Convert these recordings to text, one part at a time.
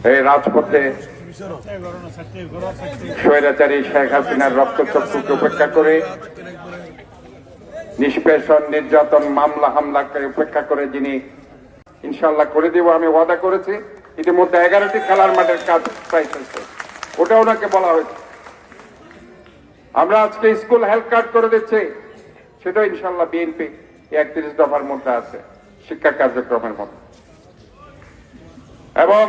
এই রাজপথে স্বৈরাচারী শেখ হাসিনার রক্তচক্ষুকে উপেক্ষা করে, নিষ্পেষণ, নির্যাতন, মামলা হামলাকে উপেক্ষা করে যিনি ইনশাল্লাহ করে দিব আমি ওয়াদা করেছি। ইতিমধ্যে 11টি খেলার মাঠের কাজ প্রায় শেষ, ওটা ওনাকে বলা হয়েছে। আমরা আজকে স্কুল হেলথ কার্ড করে দিচ্ছি, সেটাও ইনশাল্লাহ বিএনপি 31 দফার মধ্যে আছে, শিক্ষা কার্যক্রমের মধ্যে। এবং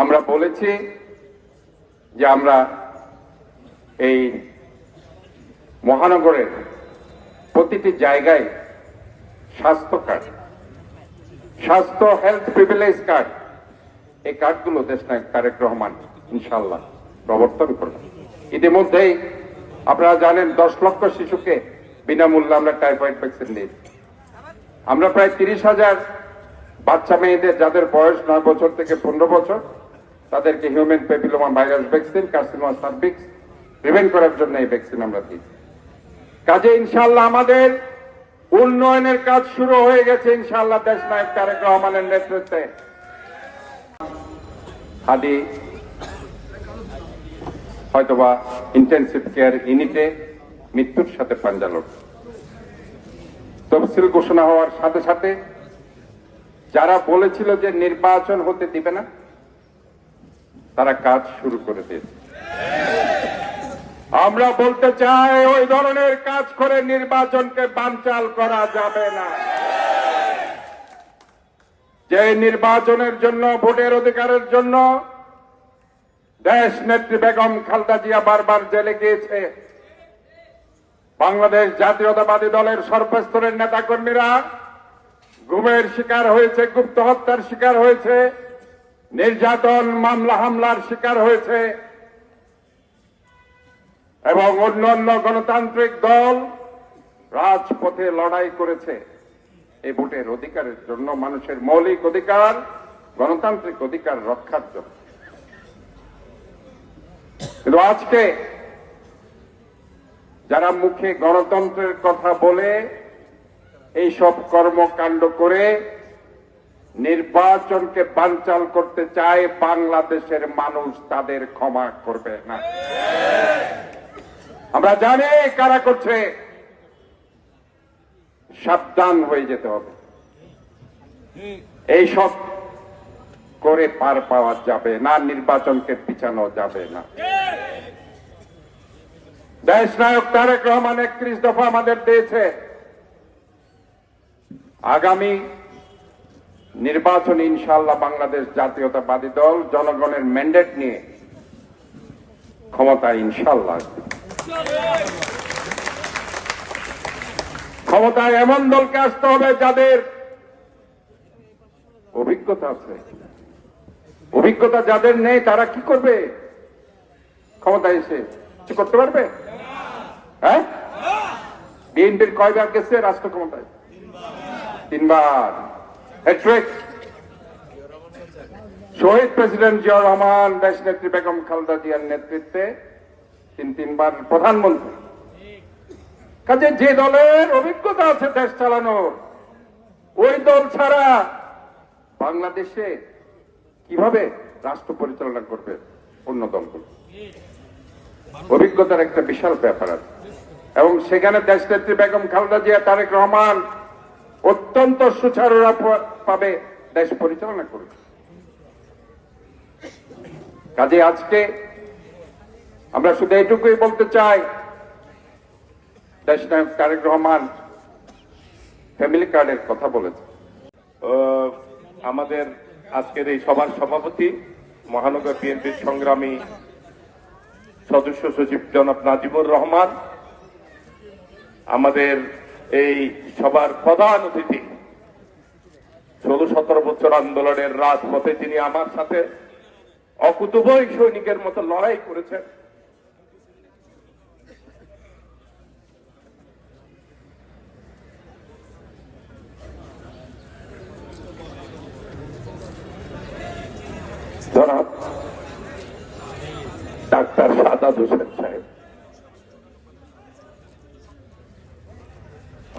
আমরা বলেছি যে আমরা এই মহানগরের প্রতিটি জায়গায় স্বাস্থ্য কার্ড, স্বাস্থ্য হেলথ প্রিভিলেজ কার্ড, এই কার্ডগুলো দেশনায়ক তারেক রহমান ইনশাল্লাহ প্রবর্তন করবেন। ইতিমধ্যেই আপনারা জানেন 10 লক্ষ শিশুকে বিনামূল্যে আমরা টাইফয়েড ভ্যাকসিন দিয়েছি। আমরা প্রায় 30,000 বাচ্চা মেয়েদের যাদের বয়স 9 বছর থেকে 15 বছর তাদেরকে human papilloma virus vaccine, carcinoma cervix prevent করার জন্য এই ভ্যাকসিন আমরা দিয়েছি। কাজে ইনশাল্লাহ আমাদের উন্নয়নের কাজ শুরু হয়ে গেছে ইনশাল্লাহ দেশনায়ক তারেক রহমানের নেতৃত্বে। হাদি হয়তোবা ইন্টেনসিভ কেয়ার ইউনিটে মৃত্যুর সাথে পাঞ্জা লড়ছে। তফসিল ঘোষণা হওয়ার সাথে সাথে যারা বলেছিল যে নির্বাচন হতে দিবে না, তারা কাজ শুরু করে দিয়েছে। আমরা বলতে চাই ওই ধরনের কাজ করে নির্বাচনকে বানচাল করা যাবে না। যে নির্বাচনের জন্য, ভোটের অধিকারের জন্য দেশ নেত্রী বেগম খালেদা জিয়া বারবার জেলে গিয়েছে, বাংলাদেশ জাতীয়তাবাদী দলের সর্বস্তরের নেতাকর্মীরা গুমের শিকার হয়েছে, গুপ্ত হত্যার শিকার হয়েছে, নির্যাতন, মামলা হামলার শিকার হয়েছে এবং অন্যান্য গণতান্ত্রিক দল রাজপথে লড়াই করেছে এই ভোটের অধিকারের জন্য, মানুষের মৌলিক অধিকার, গণতান্ত্রিক অধিকার রক্ষার জন্য। কিন্তু আজকে যারা মুখে গণতন্ত্রের কথা বলে এইসব কর্মকাণ্ড করে নির্বাচনকে বানচাল করতে চায়, বাংলাদেশের মানুষ তাদের ক্ষমা করবে না। আমরা জানি কারা করছে, সাবধান হয়ে যেতে হবে। এইসব করে পার পাওয়া যাবে না, নির্বাচনকে পিছানো যাবে না। দেশনায়ক তারেক রহমান 31 দফা আমাদের দিয়েছে। আগামী নির্বাচনে ইনশাআল্লাহ বাংলাদেশ জাতীয়তাবাদী দল জনগণের ম্যান্ডেট নিয়ে ক্ষমতায় ইনশাআল্লাহ ক্ষমতায় এমন দলকে আসতে হবে যাদের অভিজ্ঞতা আছে। অভিজ্ঞতা যাদের নেই তারা কি করবে ক্ষমতায় এসে? কিছু করতে পারবে? হ্যাঁ, বিএনপির কয়বার গেছে রাষ্ট্র ক্ষমতায়? 3 বার। হ্যাট্রিক। শহীদ প্রেসিডেন্ট জিয়াউর রহমান, দেশ নেত্রী বেগম খালেদা জিয়ার নেতৃত্বে 3 বার প্রধানমন্ত্রী। কাজে যে দলের অভিজ্ঞতা আছে দেশ চালানোর, ওই দল ছাড়া বাংলাদেশে কিভাবে রাষ্ট্র পরিচালনা করবে অন্য দলগুলো? অভিজ্ঞতার একটা বিশাল ব্যাপার আছে এবং সেখানে দেশ নেত্রী বেগম খালেদা জিয়া, তারেক রহমান অত্যন্ত সুচারুভাবে দেশ পরিচালনা করবে। কাজে আজকে আমরা শুধু এইটুকুই বলতে চাই, দেশনায়ক তারেক রহমান ফ্যামিলি কার্ডের কথা বলেছে। আমাদের আজকের এই সভার সভাপতি মহানগর বিএনপির সংগ্রামী সদস্য সচিব জনাব নাজিবুর রহমান, আমাদের এই সভার প্রধান অতিথি, 16-17 বছর আন্দোলনের রাজপথে যিনি আমার সাথে অকুতোভয় সৈনিকের মতো লড়াই করেছেন, জনাব ডাক্তার সাদাত হোসেন সাহেব,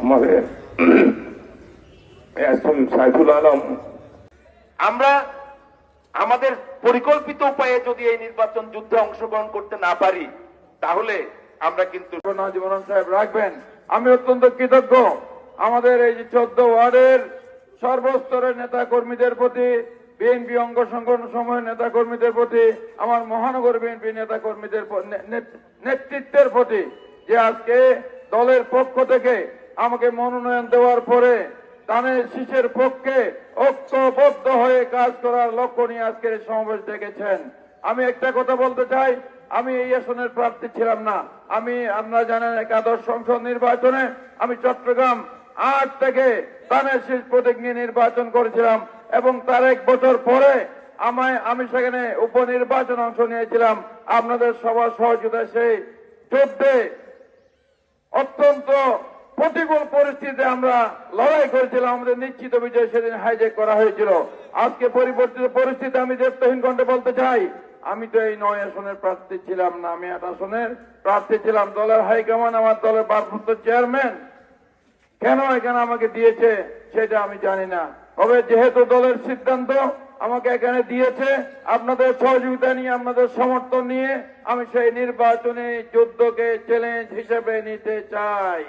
আমাদের এস এম সাইফুল আলম। আমরা আমাদের পরিকল্পিত উপায়ে যদি এই নির্বাচন যুদ্ধে অংশগ্রহণ করতে না পারি, তাহলে আমরা কিন্তু জীবন সাহেব রাখবেন। আমি অত্যন্ত কৃতজ্ঞ আমাদের এই যে 14 ওয়ার্ডের সর্বস্তরের নেতা কর্মীদের প্রতি, বিএনপি অঙ্গ সংগঠন সমূহের নেতা কর্মীদের প্রতি, আমার মহানগর বিএনপি নেতা কর্মীদের নেতৃত্বের প্রতি, যে আজকে দলের পক্ষ থেকে আমাকে মনোনয়ন দেওয়ার পরে ধানের শীষের পক্ষে ঐক্যবদ্ধ হয়ে কাজ করার লক্ষ্য নিয়ে আজকের এই সমাবেশ ডেকেছেন। আমি একটা কথা বলতে চাই, আমি এই আসনের প্রার্থী ছিলাম না। আপনারা জানেন একাদশ সংসদ নির্বাচনে আমি চট্টগ্রাম 8 থেকে ধানের শীষ প্রতীক নিয়ে নির্বাচন করেছিলাম এবং তার 1 বছর পরে আমি সেখানে উপনির্বাচন অংশ নিয়েছিলাম। আপনাদের সবার সহযোগিতায় সেই যুদ্ধে অত্যন্ত প্রতিকূল পরিস্থিতিতে আমরা লড়াই করেছিলাম। আমাদের নিশ্চিত বিজয় সেদিন হাইজ্যাক করা হয়েছিল। আজকে পরিবর্তিত পরিস্থিতি আমি দেবতহীন কণ্ঠে বলতে চাই, আমি তো এই 9 আসনের প্রার্থী ছিলাম না, আমি 8 আসনের প্রার্থী ছিলাম। দলের হাইকমান্ড আমার দলের ভারপ্রাপ্ত চেয়ারম্যান কেন এখানে আমাকে দিয়েছে সেটা আমি জানি না। তবে যেহেতু দলের সিদ্ধান্ত আমাকে এখানে দিয়েছে, আপনাদের সহযোগিতা নিয়ে, আপনাদের সমর্থন নিয়ে আমি সেই নির্বাচনী যুদ্ধকে চ্যালেঞ্জ হিসেবে নিতে চাই।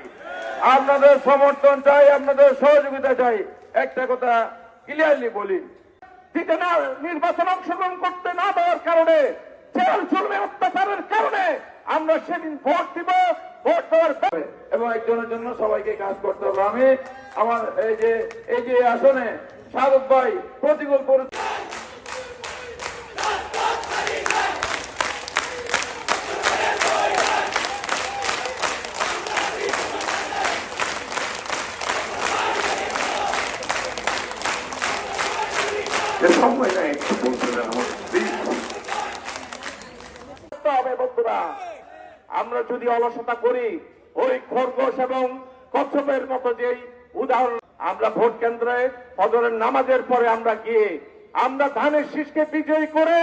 আপনাদের সমর্থন চাই, আপনাদের সহযোগিতা চাই। একটা কথা ক্লিয়ারলি বলি, নির্বাচন অংশগ্রহণ করতে না দেওয়ার কারণে, জেল জুলমে অত্যাচারের কারণে আমরা সেদিন ভোট দিব। ভোট দেওয়ার এবং একজনের জন্য সবাইকে কাজ করতে হবে। আমি আমার এই যে আসনে সাদত ভাই প্রতিকূল পরিস্থিতি বন্ধুরা, আমরা যদি অলসতা করি, ওই খরগোশ এবং কচ্ছপের মতো যেই উদাহরণ, আমরা ভোট কেন্দ্রে ফজরের নামাজের পরে আমরা গিয়ে আমরা ধানের শীষকে বিজয়ী করে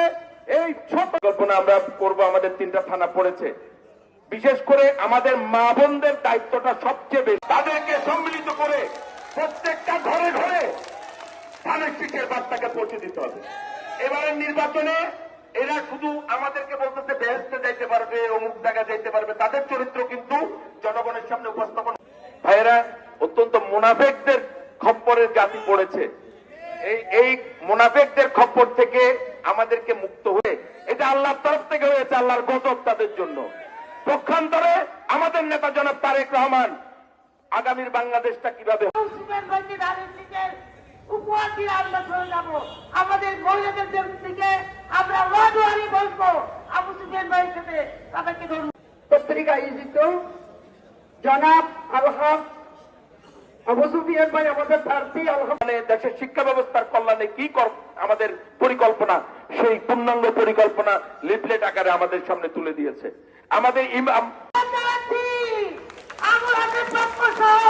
এই ছোট কল্পনা আমরা করব। আমাদের 3টা থানা পড়েছে, বিশেষ করে আমাদের মা বোনদের দায়িত্বটা সবচেয়ে বেশি। তাদেরকে সম্মিলিত করে প্রত্যেকটা ঘরে ঘরে ধানের শীষের বার্তাকে পৌঁছে দিতে হবে। এবারের নির্বাচনে এরা শুধু আমাদেরকে বলতেছে বেহেশতে যাইতে পারবে, অমুক জায়গা যাইতে পারবে, তাদের চরিত্র কিন্তু জনগণের সামনে উপস্থাপন। ভাইয়েরা, অত্যন্ত মুনাফেকদের খপ্পরের জাতি পড়েছে। এই মুনাফেকদের খপ্পর থেকে আমাদেরকে মুক্ত হয়ে, এটা আল্লাহর তরফ থেকে হয়েছে, আল্লাহর গজব তাদের জন্য। পক্ষান্তরে আমাদের নেতা জনাব তারেক রহমান আগামীর বাংলাদেশটা কিভাবে উপহার দিয়ে আমরা চলে যাবো, আমাদের মহিলাদের দিকে আমরা ওয়াদওয়ারি বসবো আবু সুফিয়ান ভাইয়ের সাথে, তাদেরকে ধরুন। পত্রিকা আয়োজিত জনাব আলহাজ আবু সুফিয়ান ভাই আমাদের প্রার্থী। দেশের শিক্ষা ব্যবস্থার কল্যাণে কি আমাদের পরিকল্পনা, সেই পূর্ণাঙ্গ পরিকল্পনা লিফলেট আকারে আমাদের সামনে তুলে দিয়েছে। আমাদের আমরা পক্ষ সহ